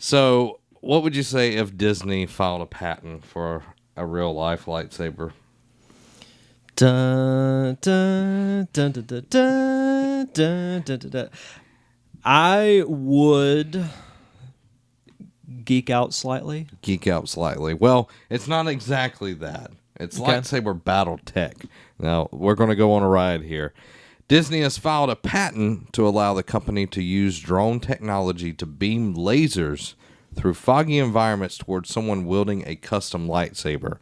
So, what would you say if Disney filed a patent for a real life lightsaber? Dun, dun, dun, dun, dun, dun, dun, dun, dun, dun. I would geek out slightly. Well, it's not exactly that. It's lightsaber battle tech. Now, we're going to go on a ride here. Disney has filed a patent to allow the company to use drone technology to beam lasers through foggy environments towards someone wielding a custom lightsaber.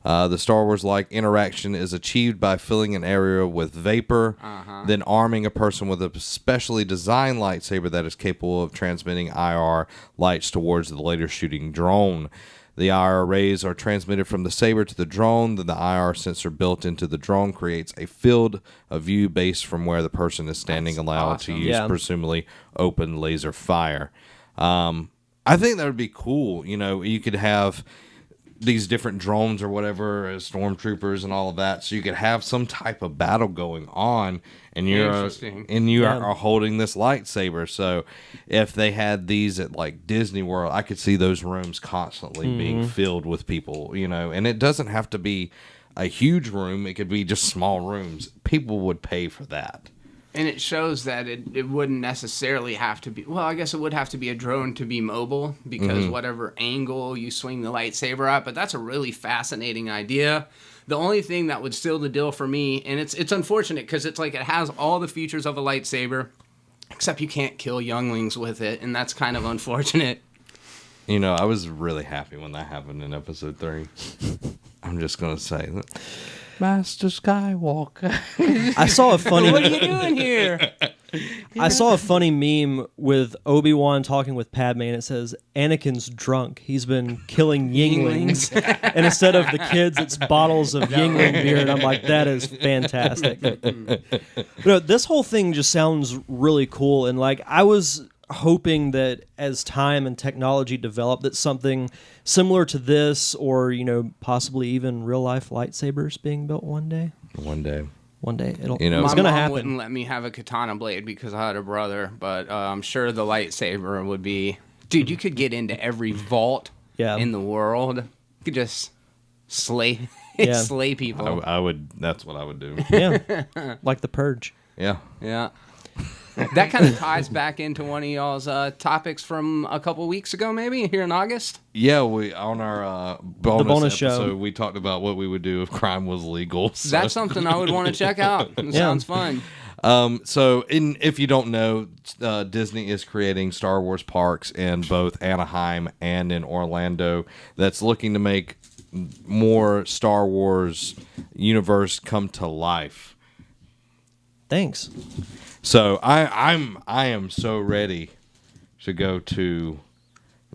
The Star Wars-like interaction is achieved by filling an area with vapor, then arming a person with a specially designed lightsaber that is capable of transmitting IR lights towards the later shooting drone. The IR rays are transmitted from the saber to the drone. Then the IR sensor built into the drone creates a field of view based from where the person is standing, allowed to use presumably open laser fire. I think that would be cool. You know, you could have these different drones or whatever, stormtroopers and all of that, so you could have some type of battle going on, and you are holding this lightsaber. So if they had these at like Disney World, I could see those rooms constantly being filled with people, you know, and it doesn't have to be a huge room. It could be just small rooms. People would pay for that. And it shows that it wouldn't necessarily have to be... Well, I guess it would have to be a drone to be mobile, because whatever angle you swing the lightsaber at, but that's a really fascinating idea. The only thing that would seal the deal for me, and it's unfortunate, because it's like it has all the features of a lightsaber, except you can't kill younglings with it, and that's kind of unfortunate. You know, I was really happy when that happened in Episode 3. I'm just going to say that. Master Skywalker. I saw a funny... What are you doing here? I saw a funny meme with Obi-Wan talking with Padme, and it says, Anakin's drunk. He's been killing Yinglings. And instead of the kids, it's bottles of Yingling beer. And I'm like, that is fantastic. But this whole thing just sounds really cool. And like, I was hoping that as time and technology develop, that something similar to this, or, you know, possibly even real life lightsabers being built one day. One day it'll, you know, it's gonna My mom happen. wouldn't let me have a katana blade because I had a brother, but I'm sure the lightsaber would be... Dude, you could get into every vault in the world. You could just slay people. I would. That's what I would do. Yeah, like the Purge. Yeah. That kind of ties back into one of y'all's topics from a couple weeks ago, maybe, here in August. Yeah, we on our bonus show, episode, we talked about what we would do if crime was legal. So. That's something I would want to check out. It sounds fun. If you don't know, Disney is creating Star Wars parks in both Anaheim and in Orlando that's looking to make more Star Wars universe come to life. Thanks. So I am so ready to go to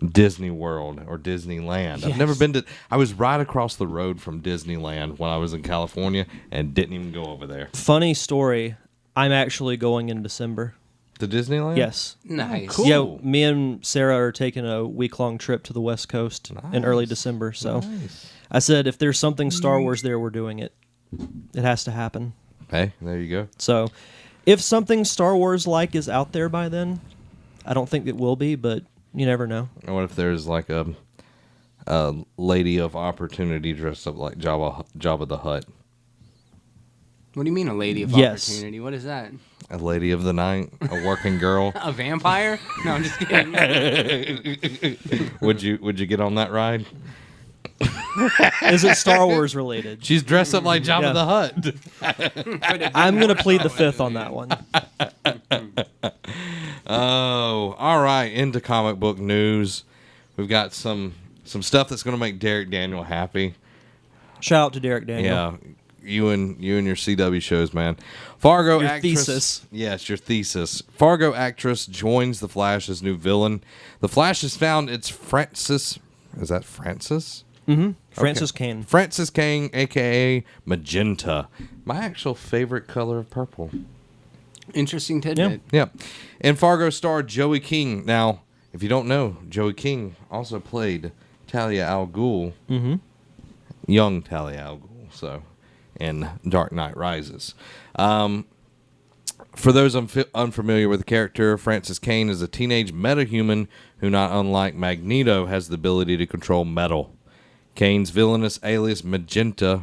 Disney World or Disneyland. I've never been to... I was right across the road from Disneyland when I was in California and didn't even go over there. Funny story. I'm actually going in December. To Disneyland? Yes. Nice. Cool. Yeah, me and Sarah are taking a week-long trip to the West Coast in early December. So I said, if there's something Star Wars there, we're doing it. It has to happen. Hey, there you go. So if something Star Wars-like is out there by then, I don't think it will be, but you never know. What if there's like a lady of opportunity dressed up like Jabba the Hutt? What do you mean a lady of opportunity? What is that? A lady of the night? A working girl? A vampire? No, I'm just kidding. Would you get on that ride? Is it Star Wars related? She's dressed up like Jabba the Hutt. I'm going to plead the fifth on that one. Oh, all right. Into comic book news. We've got some stuff that's going to make Derek Daniel happy. Shout out to Derek Daniel. Yeah, you and your CW shows, man. Fargo your actress. Thesis. Yes, your thesis. Fargo actress joins the Flash as new villain. The Flash has found its Francis. Is that Francis? Mm-hmm. Francis Kane. Francis Kane, a.k.a. Magenta. My actual favorite color of purple. Interesting tidbit. Yeah. And Fargo star Joey King. Now, if you don't know, Joey King also played Talia al Ghul. Mm-hmm. Young Talia al Ghul, so, in Dark Knight Rises. For those unfamiliar with the character, Francis Kane is a teenage metahuman who, not unlike Magneto, has the ability to control metal. Kane's villainous alias Magenta.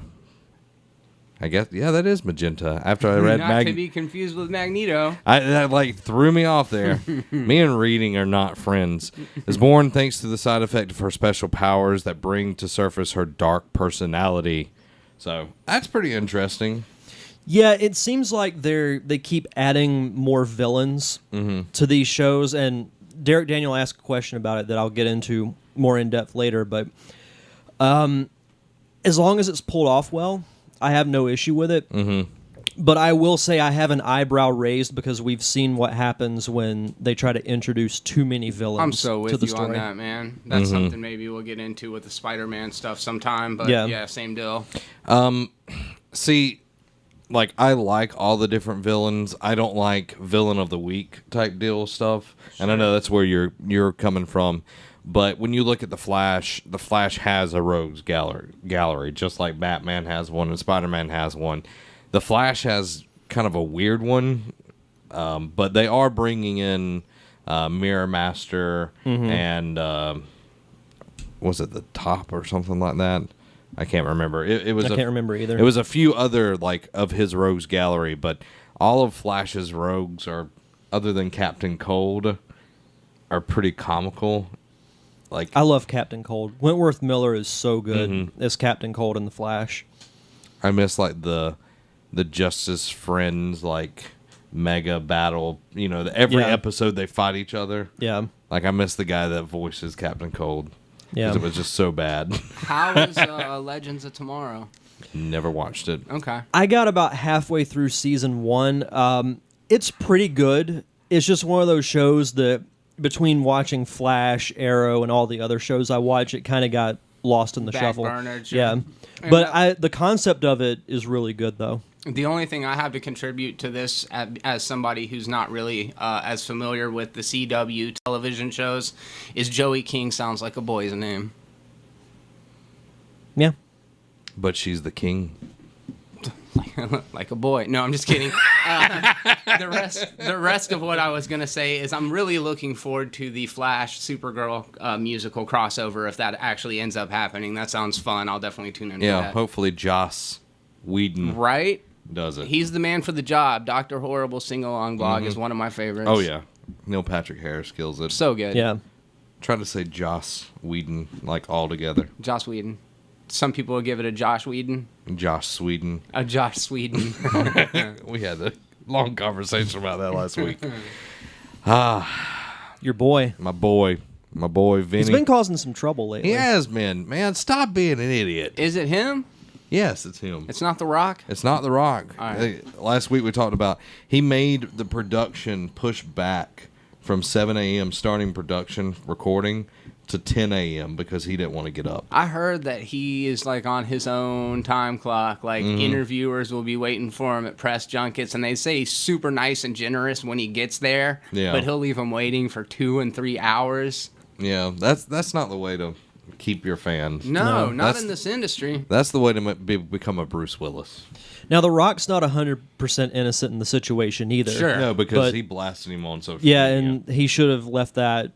I guess, yeah, that is Magenta. After I read Not to be confused with Magneto. that like threw me off there. Me and reading are not friends. Is born thanks to the side effect of her special powers that bring to surface her dark personality. So that's pretty interesting. Yeah, it seems like they keep adding more villains to these shows, and Derek Daniel asked a question about it that I'll get into more in depth later. But as long as it's pulled off well, I have no issue with it. But I will say I have an eyebrow raised because we've seen what happens when they try to introduce too many villains. I'm so with to the you story. on that, man. That's something maybe we'll get into with the Spider-Man stuff sometime. But yeah same deal. See, like, I like all the different villains. I don't like villain of the week type deal stuff. Sure. And I know that's where you're coming from. But when you look at the Flash has a rogues gallery, just like Batman has one and Spider-Man has one. The Flash has kind of a weird one, but they are bringing in Mirror Master and was it the Top or something like that? I can't remember. I can't remember either. It was a few other like of his rogues gallery, but all of Flash's rogues are, other than Captain Cold, are pretty comical. Like, I love Captain Cold. Wentworth Miller is so good as Captain Cold in The Flash. I miss like the Justice Friends like mega battle. You know, every episode they fight each other. Yeah. Like, I miss the guy that voices Captain Cold. Yeah. Because it was just so bad. How is Legends of Tomorrow? Never watched it. Okay. I got about halfway through season 1. It's pretty good. It's just one of those shows that between watching Flash, Arrow, and all the other shows I watch, it kind of got lost in the shuffle. Backburnered, sure. Yeah. But the concept of it is really good, though. The only thing I have to contribute to this as somebody who's not really as familiar with the CW television shows is Joey King sounds like a boy's name. Yeah. But she's the king. Like a boy. No, I'm just kidding. The rest of what I was going to say is I'm really looking forward to the Flash Supergirl musical crossover if that actually ends up happening. That sounds fun. I'll definitely tune into that. Yeah, hopefully Joss Whedon does it. He's the man for the job. Dr. Horrible sing-along blog is one of my favorites. Oh, yeah. Neil Patrick Harris kills it. So good. Yeah. Try to say Joss Whedon, like, all together. Joss Whedon. Some people will give it a Josh Whedon. Josh Sweden. A Josh Sweden. We had a long conversation about that last week. Your boy. My boy Vinny. He's been causing some trouble lately. He has been. Man, stop being an idiot. Is it him? Yes, it's him. It's not The Rock? It's not The Rock. All right. Last week we talked about he made the production push back from 7 a.m. starting production recording to 10 a.m. because he didn't want to get up. I heard that he is like on his own time clock. Like interviewers will be waiting for him at press junkets, and they say he's super nice and generous when he gets there. Yeah. But he'll leave them waiting for 2 and 3 hours. Yeah, that's not the way to keep your fans. No, not in this industry. That's the way to become a Bruce Willis. Now, The Rock's not 100% innocent in the situation either. Sure. No, because he blasted him on social media. media. And he should have left that,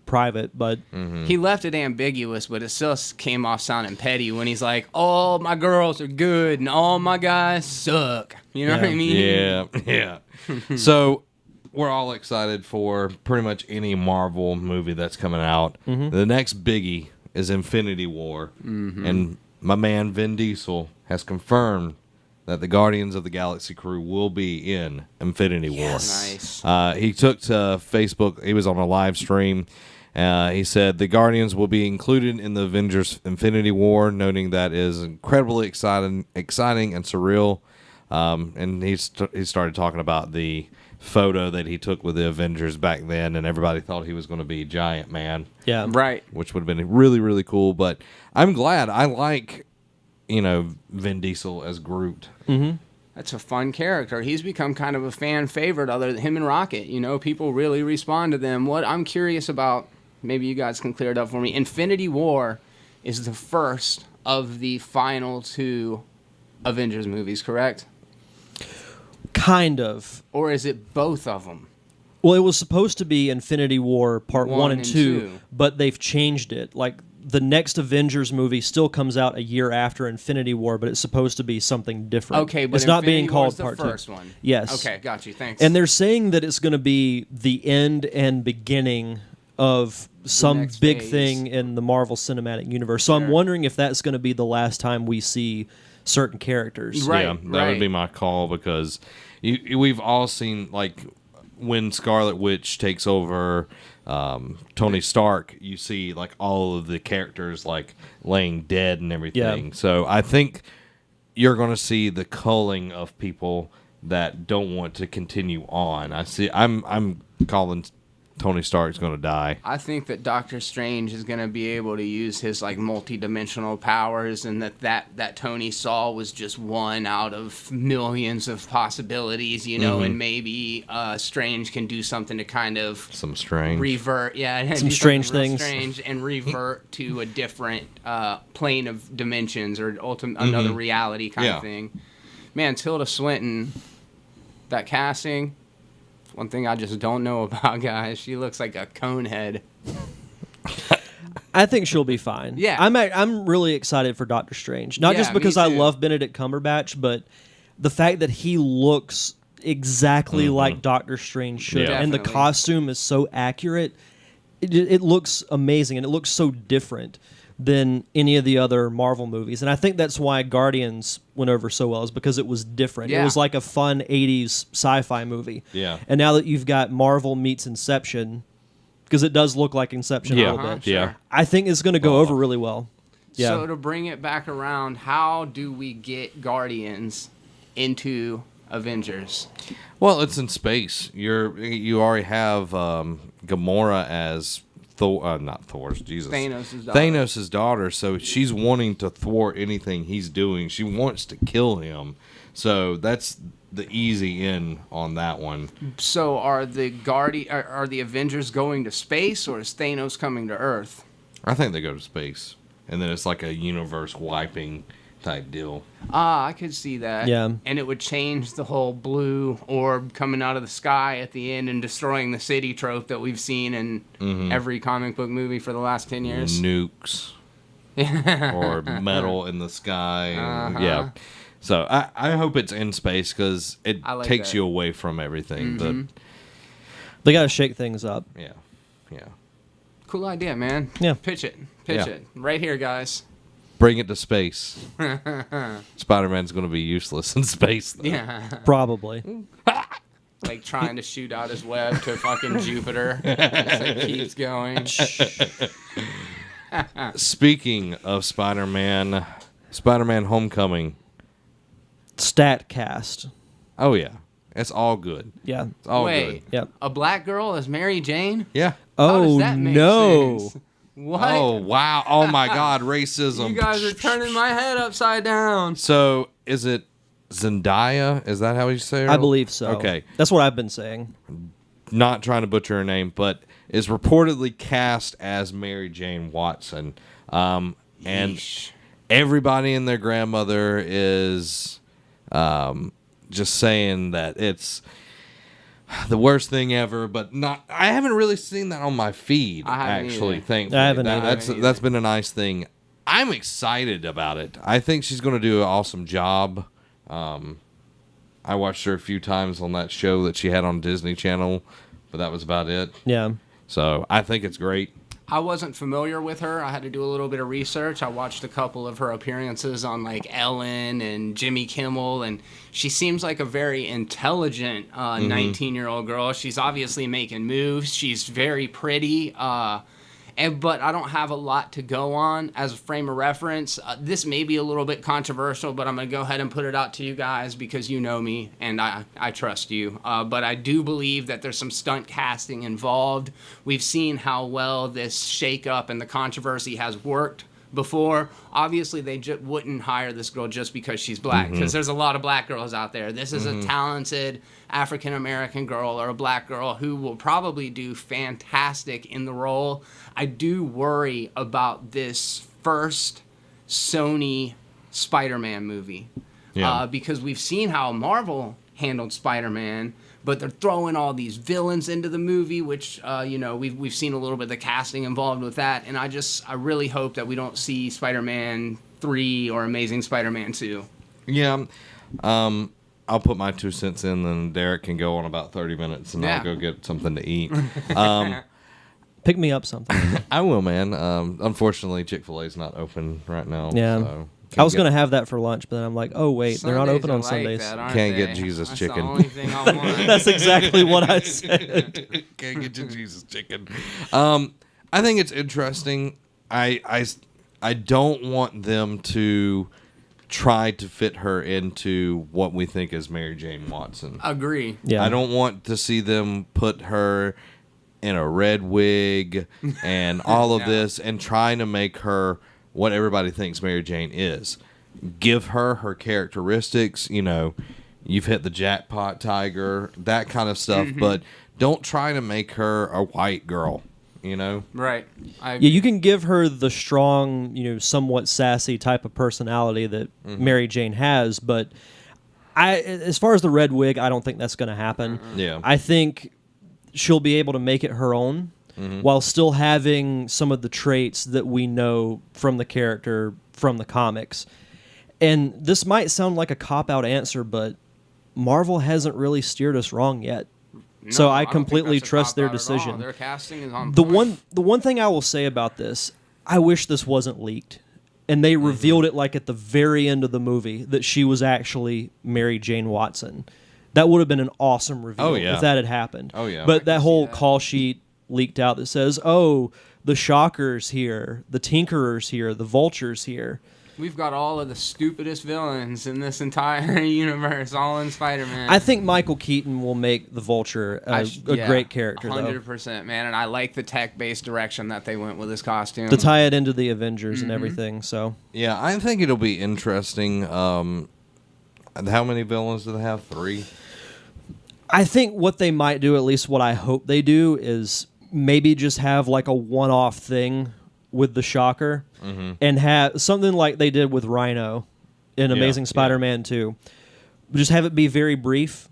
private, but... He left it ambiguous, but it still came off sounding petty when he's like, all my girls are good and all my guys suck. You know what I mean? Yeah. So, we're all excited for pretty much any Marvel movie that's coming out. The next biggie is Infinity War. And my man Vin Diesel has confirmed that the Guardians of the Galaxy crew will be in Infinity War. Nice. He took to Facebook. He was on a live stream. He said the Guardians will be included in the Avengers Infinity War, noting that is incredibly exciting and surreal. And he started talking about the photo that he took with the Avengers back then, and everybody thought he was going to be Giant Man. Yeah. Right. Which would have been really, really cool. But I'm glad. I like, Vin Diesel as Groot. That's a fun character. He's become kind of a fan favorite other than him and Rocket. People really respond to them. What I'm curious about, maybe you guys can clear it up for me. Infinity War is the first of the final 2 Avengers movies, correct? Kind of. Or is it both of them? Well, it was supposed to be Infinity War Part 1 and 2, 2, but they've changed it. Like, the next Avengers movie still comes out a year after Infinity War, but it's supposed to be something different. Okay, but it's not Infinity being called War's Part the 2. first one. Yes. Okay, got you. Thanks. And they're saying that it's going to be the end and beginning of some next big phase. thing in the Marvel Cinematic Universe. So I'm Sure. wondering if that's going to be the last time we see certain characters. Right, Yeah, that would be my call, because we've all seen, like, when Scarlet Witch takes over Tony Stark, you see, like, all of the characters, like, laying dead and everything. Yeah. So I think you're going to see the culling of people that don't want to continue on. I'm calling Tony Stark's going to die. I think that Doctor Strange is going to be able to use his like multi-dimensional powers, and that Tony saw was just one out of millions of possibilities, you know, and maybe Strange can do something to kind of Some strange. revert, Some do strange something real things. strange and revert to a different plane of dimensions or another reality kind of thing. Man, Tilda Swinton, that casting. One thing I just don't know about, guys, she looks like a cone head. I think she'll be fine. Yeah. I'm really excited for Doctor Strange. Not Yeah, just because me I too. love Benedict Cumberbatch, but the fact that he looks exactly like Doctor Strange should. Yeah. And the Definitely. costume is so accurate. It looks amazing, and it looks so different than any of the other Marvel movies. And I think that's why Guardians went over so well, is because it was different. Yeah. It was like a fun 80s sci-fi movie. Yeah. And now that you've got Marvel meets Inception, because it does look like Inception a Yeah. little bit, Sure. Yeah. I think it's going to go over really well. Yeah. So to bring it back around, how do we get Guardians into Avengers? Well, it's in space. You already have Gamora as not Thor's, Jesus. Thanos' daughter. So she's wanting to thwart anything he's doing. She wants to kill him. So that's the easy in on that one. So are the are the Avengers going to space, or is Thanos coming to Earth? I think they go to space, and then it's like a universe wiping type deal. I could see that. Yeah. And it would change the whole blue orb coming out of the sky at the end and destroying the city trope that we've seen in every comic book movie for the last 10 years. Nukes or metal in the sky. Yeah. So I hope it's in space, because it I like takes that. you away from everything. They got to shake things up. But yeah. Cool idea, man. Yeah. Pitch it. Yeah. It. Right here, guys. Bring it to space. Spider-Man's going to be useless in space, though. Yeah. Probably. Like trying to shoot out his web to fucking Jupiter. Just like keeps going. Speaking of Spider-Man, Spider-Man Homecoming. Statcast. Oh, yeah. It's all good. Yeah. It's all Wait. good. Yep. A black girl as Mary Jane? Yeah. How does Oh, that make no. sense? What? Oh, wow. Oh, my God. Racism. You guys are turning my head upside down. So, is it Zendaya? Is that how you say her? I believe so. Okay. That's what I've been saying. Not trying to butcher her name, but is reportedly cast as Mary Jane Watson. And Yeesh. everybody and their grandmother is just saying that it's the worst thing ever, but not. I haven't really seen that on my feed, I haven't actually. either. Thankfully, I haven't either. That's been a nice thing. I'm excited about it. I think she's going to do an awesome job. I watched her a few times on that show that she had on Disney Channel, but that was about it. Yeah. So I think it's great. I wasn't familiar with her. I had to do a little bit of research. I watched a couple of her appearances on like Ellen and Jimmy Kimmel, and she seems like a very intelligent 19-year-old girl. She's obviously making moves. She's very pretty. But I don't have a lot to go on as a frame of reference. This may be a little bit controversial, but I'm going to go ahead and put it out to you guys because you know me and I trust you. But I do believe that there's some stunt casting involved. We've seen how well this shakeup and the controversy has worked before. Obviously, they wouldn't hire this girl just because she's black, because there's a lot of black girls out there. This is a talented African-American girl or a black girl who will probably do fantastic in the role. I do worry about this first Sony Spider-Man movie. Yeah. Because we've seen how Marvel handled Spider-Man. But they're throwing all these villains into the movie, which we've seen a little bit of the casting involved with that, and I really hope that we don't see Spider-Man 3 or Amazing Spider-Man 2. Yeah, I'll put my 2 cents in, then Derek can go on about 30 minutes, and I'll go get something to eat. Pick me up something. I will, man. Unfortunately, Chick-fil-A is not open right now. Yeah. So I was going to have that for lunch, but then I'm like, oh, wait, they're not open on Sundays. Can't get Jesus That's chicken. the only thing I want. That's exactly what I said. Can't get your Jesus chicken. I think it's interesting. I don't want them to try to fit her into what we think is Mary Jane Watson. Agree. Yeah. I don't want to see them put her in a red wig and all of this and trying to make her what everybody thinks Mary Jane is. Give her characteristics, you've hit the jackpot, Tiger, that kind of stuff, but don't try to make her a white girl, Right. Yeah, you can give her the strong, somewhat sassy type of personality that Mary Jane has, but as far as the red wig, I don't think that's going to happen. Yeah. I think she'll be able to make it her own while still having some of the traits that we know from the character from the comics. And this might sound like a cop-out answer, but Marvel hasn't really steered us wrong yet. So I completely trust their decision. Their casting is on The point. one thing I will say about this, I wish this wasn't leaked. And they revealed it like at the very end of the movie that she was actually Mary Jane Watson. That would have been an awesome reveal if that had happened. Oh, yeah. But that whole that. call sheet leaked out that says, oh, the Shocker's here, the Tinkerer's here, the Vulture's here. We've got all of the stupidest villains in this entire universe, all in Spider-Man. I think Michael Keaton will make the Vulture a great character, 100%, man. And I like the tech-based direction that they went with his costume. to tie it into the Avengers and everything. So Yeah, I think it'll be interesting. How many villains do they have? 3? I think what they might do, at least what I hope they do, is maybe just have like a one-off thing with the Shocker and have something like they did with Rhino in Amazing Spider-Man 2. Just have it be very brief,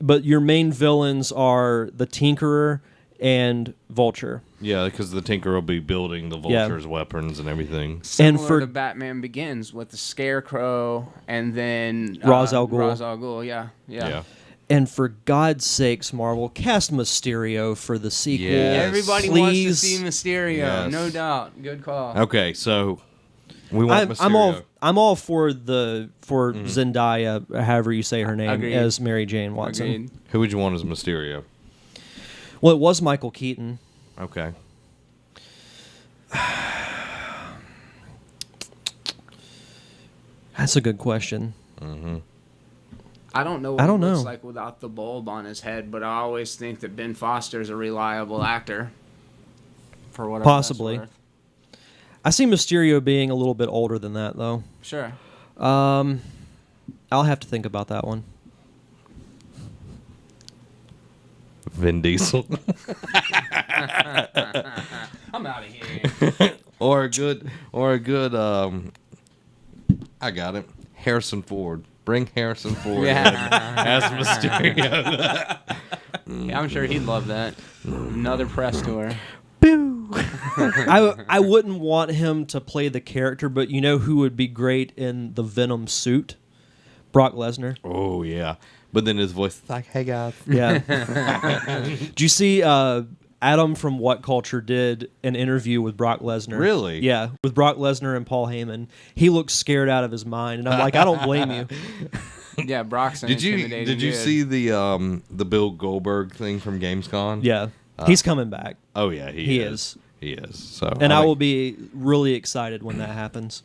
but your main villains are the Tinkerer and Vulture. Yeah, because the Tinker will be building the Vulture's weapons and everything. Similar to Batman Begins with the Scarecrow and then Ra's al Ghul. Ra's al Ghul, yeah. And for God's sakes, Marvel, cast Mysterio for the sequel. Yes. Everybody Please. wants to see Mysterio, Yes. no doubt. Good call. Okay, so we want Mysterio. I'm all for Zendaya, however you say her name, Agreed. as Mary Jane Watson. Agreed. Who would you want as Mysterio? Well, it was Michael Keaton. Okay. That's a good question. I don't know what I don't he looks know. like without the bulb on his head, but I always think that Ben Foster's a reliable actor. For whatever Possibly. that's worth. I see Mysterio being a little bit older than that, though. Sure. I'll have to think about that one. Vin Diesel. I'm out of here. or a good I got it. Harrison Ford. Bring Harrison Ford in as Mysterio. Yeah, I'm sure he'd love that. Another press tour. Boo! I wouldn't want him to play the character, but you know who would be great in the Venom suit? Brock Lesnar. Oh yeah. But then his voice is like, hey guys. Yeah. Did you see Adam from What Culture did an interview with Brock Lesnar? Really? Yeah, with Brock Lesnar and Paul Heyman. He looked scared out of his mind, and I'm like, I don't blame you. Yeah, Brock's an Did you intimidating dude. see the Bill Goldberg thing from GamesCon? Yeah, he's coming back. Oh yeah, He is. He is. So And I will be really excited when that happens.